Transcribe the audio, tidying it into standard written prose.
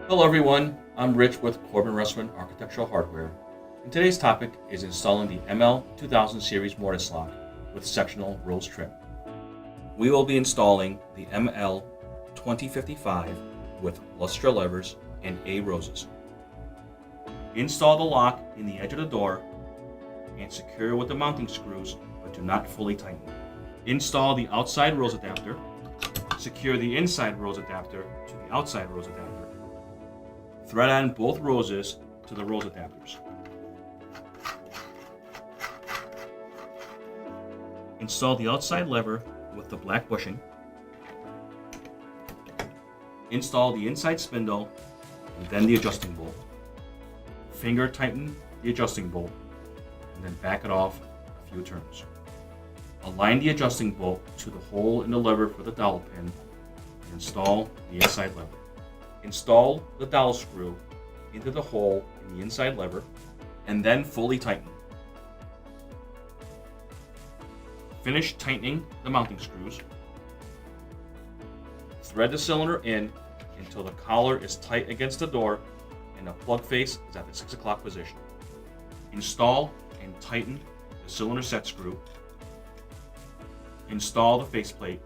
Hello everyone, I'm Rich with Corbin Russwin Architectural Hardware, and today's topic is installing the ML2000 series mortise lock with sectional rose trim. We will be installing the ML2055 with lustre levers and A roses. Install the lock in the edge of the door and secure with the mounting screws, but do not fully tighten. Install the outside rose adapter. Secure the inside rose adapter to the outside rose adapter. Thread on both roses to the rose adapters. Install the outside lever with the black bushing. Install the inside spindle and then the adjusting bolt. Finger tighten the adjusting bolt and then back it off a few turns. Align the adjusting bolt to the hole in the lever for the dowel pin and install the inside lever. Install the dowel screw into the hole in the inside lever and then fully tighten. Finish tightening the mounting screws. Thread the cylinder in until the collar is tight against the door and the plug face is at the 6 o'clock position. Install and tighten the cylinder set screw. Install the faceplate